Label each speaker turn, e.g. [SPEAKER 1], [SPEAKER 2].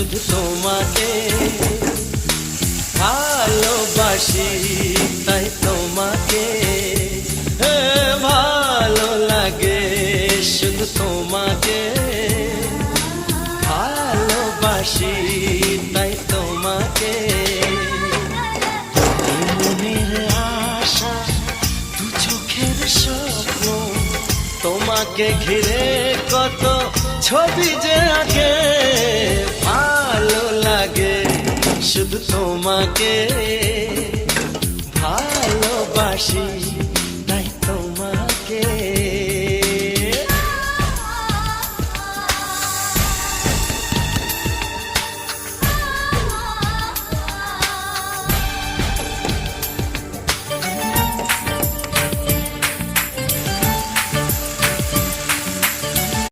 [SPEAKER 1] শুধু তোমাকে ভালোবাসি, তাই তোমাকে ভালো লাগে, শুধু তোমাকে ভালোবাসি, তাই তোমাকে। মনের আশা দু চোখের স্বপ্ন, তোমাকে ঘিরে কত ছবি যে আঁকে, ভালো লাগে শুধু তোমাকে ভালোবাসি।